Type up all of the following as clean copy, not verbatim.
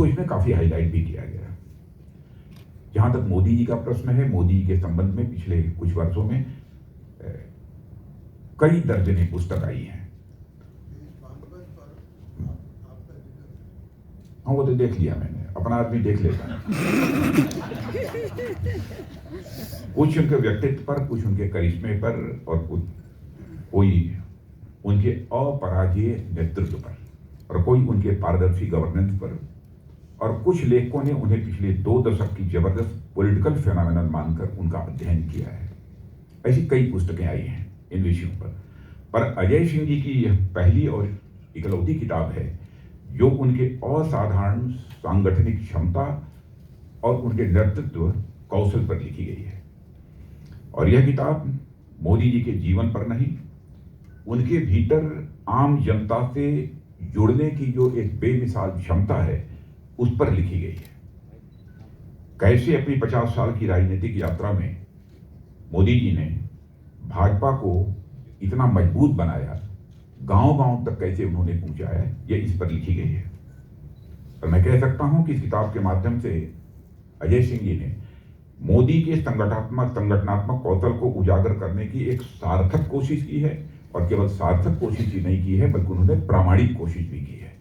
उसको इसमें काफी हाईलाइट भी किया गया। जहां तक मोदी जी का प्रश्न है, मोदी जी के संबंध में पिछले कुछ वर्षों में कई दर्जनें पुस्तक आई हैं। हाँ, वो तो देख लिया मैंने, अपना आदमी देख लेता है। कुछ उनके व्यक्तित्व पर, कुछ उनके करिश्मे पर, और कुछ कोई उनके अपराजेय नेतृत्व पर, और कोई उनके पारदर्शी गवर्नेंस पर, और कुछ लेखकों ने उन्हें पिछले 2 दशक की जबरदस्त पॉलिटिकल फेनोमेनन मानकर उनका अध्ययन किया है। ऐसी कई पुस्तकें आई हैं इन विषयों पर अजय सिंह जी की यह पहली और इकलौती किताब है जो उनके असाधारण सांगठनिक क्षमता और उनके नेतृत्व कौशल पर लिखी गई है। और यह किताब मोदी जी के जीवन पर नहीं, उनके भीतर आम जनता से जुड़ने की जो एक बेमिसाल क्षमता है उस पर लिखी गई है। कैसे अपनी 50 साल की राजनीतिक यात्रा में मोदी जी ने भाजपा को इतना मजबूत बनाया, गांव-गांव तक कैसे उन्होंने पहुंचाया, यह इस पर लिखी गई है। और मैं कह सकता हूं कि इस किताब के माध्यम से अजय सिंह जी ने मोदी के संगठनात्मक कौशल को उजागर करने की एक सार्थक कोशिश की है, और केवल सार्थक कोशिश ही नहीं की है बल्कि उन्होंने प्रामाणिक कोशिश भी की है।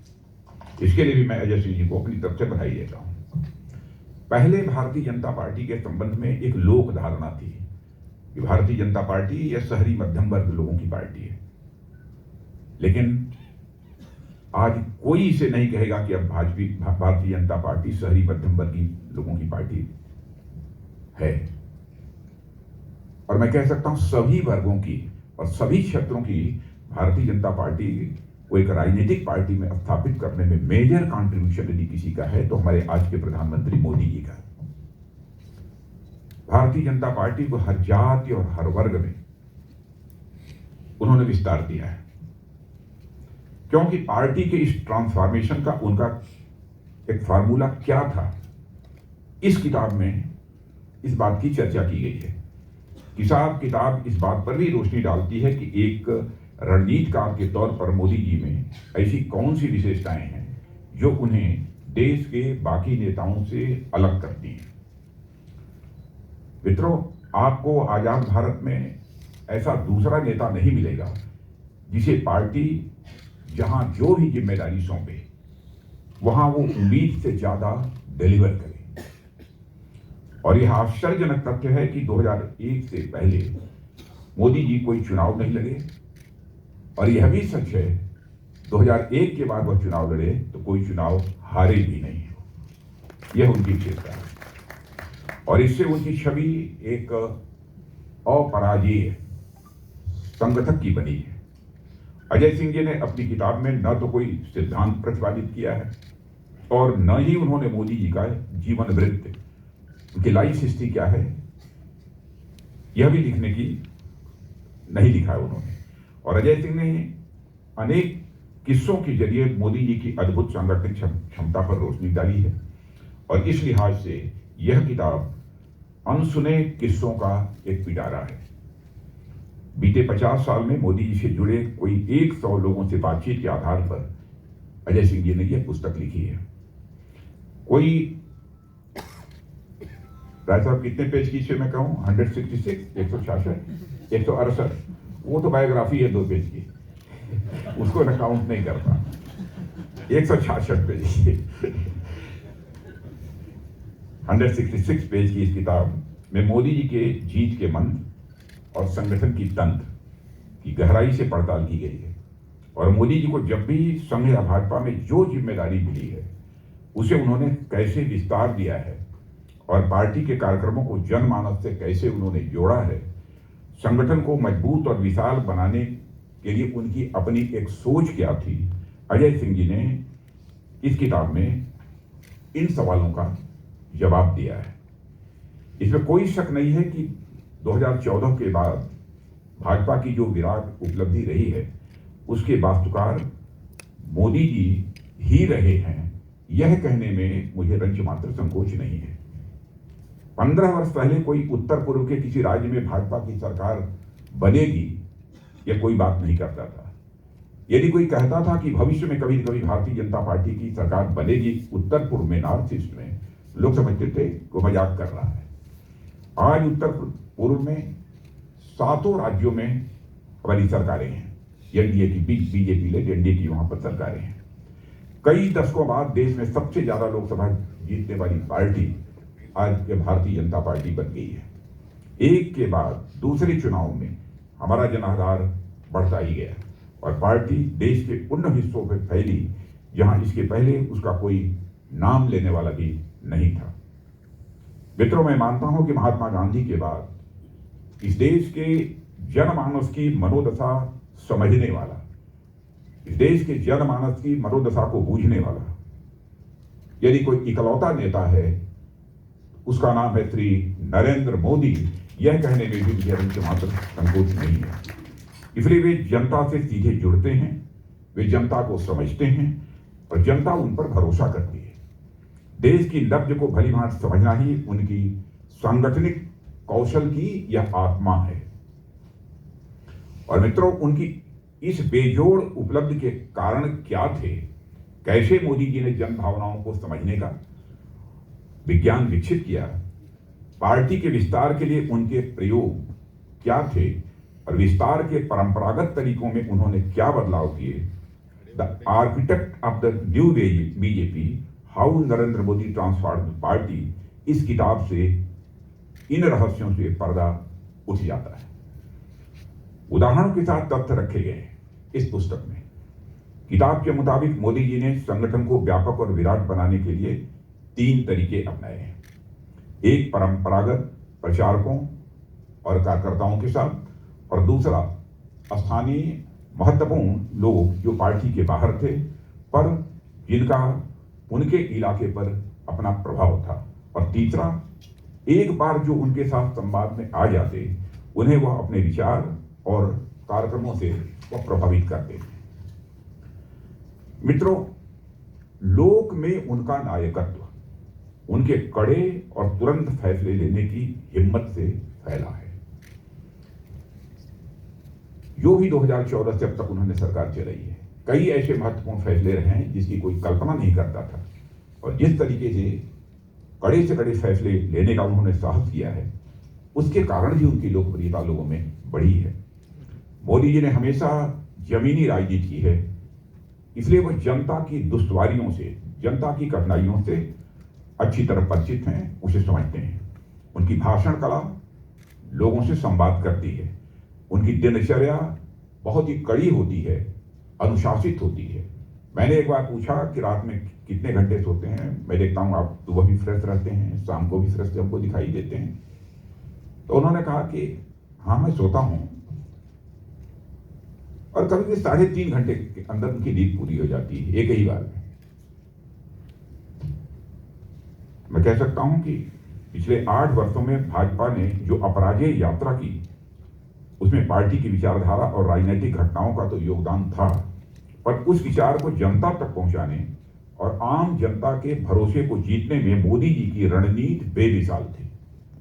इसके लिए भी मैं अजय सिंह जी को अपनी तरफ से बधाई देता हूं। पहले भारतीय जनता पार्टी के संबंध में एक लोक धारणा थी कि भारतीय जनता पार्टी यह शहरी मध्यम वर्ग लोगों की पार्टी है, लेकिन आज कोई इसे नहीं कहेगा कि अब भारतीय जनता पार्टी शहरी मध्यम वर्गीय लोगों की पार्टी है। और मैं कह सकता हूं सभी वर्गों की और सभी क्षेत्रों की भारतीय जनता पार्टी को एक राजनीतिक पार्टी में स्थापित करने में मेजर कंट्रीब्यूशन यदि किसी का है तो हमारे आज के प्रधानमंत्री मोदी जी का। भारतीय जनता पार्टी को हर जाति और हर वर्ग में उन्होंने विस्तार दिया है, क्योंकि पार्टी के इस ट्रांसफॉर्मेशन का उनका एक फार्मूला क्या था, इस किताब में इस बात की चर्चा की गई है। किताब इस बात पर भी रोशनी डालती है कि एक रणनीतिकार के तौर पर मोदी जी में ऐसी कौन सी विशेषताएं हैं जो उन्हें देश के बाकी नेताओं से अलग करती हैं। मित्रों, आपको आजाद भारत में ऐसा दूसरा नेता नहीं मिलेगा जिसे पार्टी जहां जो भी जिम्मेदारी सौंपे वहां वो उम्मीद से ज्यादा डिलीवर करे। और यह आश्चर्यजनक तथ्य है कि 2001 से पहले मोदी जी कोई चुनाव नहीं लड़े, और यह भी सच है 2001 के बाद वह चुनाव लड़े तो कोई चुनाव हारे भी नहीं। यह उनकी विशेषता है, और इससे उनकी छवि एक अपराजेय संगठक की बनी है। अजय सिंह जी ने अपनी किताब में न तो कोई सिद्धांत प्रतिपादित किया है और न ही उन्होंने मोदी जी का जीवन वृत्त, उनकी लाइफ हिस्ट्री क्या है, यह भी लिखने की नहीं लिखा है उन्होंने। और अजय सिंह ने अनेक किस्सों के जरिए मोदी जी की अद्भुत सांगठनिक क्षमता पर रोशनी डाली है, और इस लिहाज से यह किताब अनसुने किस्सों का एक पिटारा है। बीते 50 साल में मोदी जी से जुड़े कोई 100 लोगों से बातचीत के आधार पर अजय सिंह जी ने यह पुस्तक लिखी है। कोई राय साहब कितने पेज की इसे मैं कहूं, 166, 166, 168, वो तो बायोग्राफी है 2 पेज की, उसको मैं काउंट नहीं करता। 166 पेज की 166 पेज की इस किताब में मोदी जी के जीत के मंत्र और संगठन की तंत्र की गहराई से पड़ताल की गई है। और मोदी जी को जब भी संघ या भाजपा में जो जिम्मेदारी मिली है उसे उन्होंने कैसे विस्तार दिया है, और पार्टी के कार्यक्रमों को जनमानस से कैसे उन्होंने जोड़ा है, संगठन को मजबूत और विशाल बनाने के लिए उनकी अपनी एक सोच क्या थी, अजय सिंह जी ने इस किताब में इन सवालों का जवाब दिया है। इसमें कोई शक नहीं है कि 2014 के बाद भाजपा की जो विराट उपलब्धि रही है उसके वास्तुकार मोदी जी ही रहे हैं, यह कहने में मुझे रंच मात्र संकोच नहीं है। 15 वर्ष पहले कोई उत्तर पूर्व के किसी राज्य में भाजपा की सरकार बनेगी यह कोई बात नहीं करता था। यदि कोई कहता था कि भविष्य में कभी न कभी भारतीय जनता पार्टी की सरकार बनेगी उत्तर पूर्व में, नॉर्थ ईस्ट में, लोग समझते थे वो मजाक कर रहा है। आज उत्तर पूर्व में 7 राज्यों में हमारी सरकारें हैं। एनडीए की बीजेपी लेड एनडीए की वहां पर सरकारें हैं। कई दशकों बाद देश में सबसे ज्यादा लोकसभा जीतने वाली पार्टी आज ये भारतीय जनता पार्टी बन गई है। एक के बाद दूसरे चुनाव में हमारा जनाधार बढ़ता ही गया और पार्टी देश के उन हिस्सों में फैली जहां इसके पहले उसका कोई नाम लेने वाला भी नहीं था। मित्रों, मैं मानता हूं कि महात्मा गांधी के बाद इस देश के जनमानस की मनोदशा समझने वाला, इस देश के जनमानस की मनोदशा को बूझने वाला यदि कोई इकलौता नेता है उसका नाम है श्री नरेंद्र मोदी। यह कहने में भी मुझे मात्र संकोच नहीं है। इसलिए वे जनता से सीधे जुड़ते हैं, वे जनता को समझते हैं और जनता उन पर भरोसा करती है। देश की नब्ज को भलीभांति समझना ही उनकी सांगठनिक कौशल की यह आत्मा है। और मित्रों, उनकी इस बेजोड़ उपलब्धि के कारण क्या थे? कैसे मोदी जी ने जन भावनाओं को समझने का विज्ञान विकसित किया? पार्टी के विस्तार के लिए उनके प्रयोग क्या थे और विस्तार के परंपरागत तरीकों में उन्होंने क्या बदलाव किए? The architect of the new BJP, how Narendra Modi transform the party, इस किताब से इन रहस्यों से पर्दा उठ जाता है। उदाहरणों के साथ तथ्य रखे गए इस पुस्तक में। किताब के मुताबिक मोदी जी ने संगठन को व्यापक और विराट बनाने के लिए 3 तरीके अपनाए हैं। एक परंपरागत प्रचारकों और कार्यकर्ताओं के साथ, और दूसरा स्थानीय महत्वपूर्ण लोग जो पार्टी के बाहर थे पर जिनका उनके इलाके पर अपना प्रभाव था, और तीसरा एक बार जो उनके साथ संवाद में आ जाते उन्हें वह अपने विचार और कार्यक्रमों से वह प्रभावित करते थे। मित्रों, लोक में उनका नायकत्व उनके कड़े और तुरंत फैसले लेने की हिम्मत से फैला है। जो भी 2014 से अब तक उन्होंने सरकार चलाई है, कई ऐसे महत्वपूर्ण फैसले रहे हैं जिसकी कोई कल्पना नहीं करता था, और जिस तरीके से कड़े फैसले लेने का उन्होंने साहस किया है उसके कारण ही उनकी लोकप्रियता लोगों में बढ़ी है। मोदी जी ने हमेशा जमीनी राजनीति की है, इसलिए वह जनता की दुश्वारियों से, जनता की कठिनाइयों से अच्छी तरह परिचित हैं, उसे समझते हैं। उनकी भाषण कला लोगों से संवाद करती है। उनकी दिनचर्या बहुत ही कड़ी होती है, अनुशासित होती है। मैंने एक बार पूछा कि रात में कितने घंटे सोते हैं? मैं देखता हूँ आप सुबह भी फ्रेश रहते हैं, शाम को भी फ्रेश हमको दिखाई देते हैं। तो उन्होंने कहा कि हाँ, मैं सोता हूँ और कभी 3.5 घंटे के अंदर उनकी नींद पूरी हो जाती है, एक ही बार में। मैं कह सकता हूं कि पिछले 8 वर्षों में भाजपा ने जो अपराजय यात्रा की उसमें पार्टी की विचारधारा और राजनीतिक घटनाओं का तो योगदान था, पर उस विचार को जनता तक पहुंचाने और आम जनता के भरोसे को जीतने में मोदी जी की रणनीति बेमिसाल थी।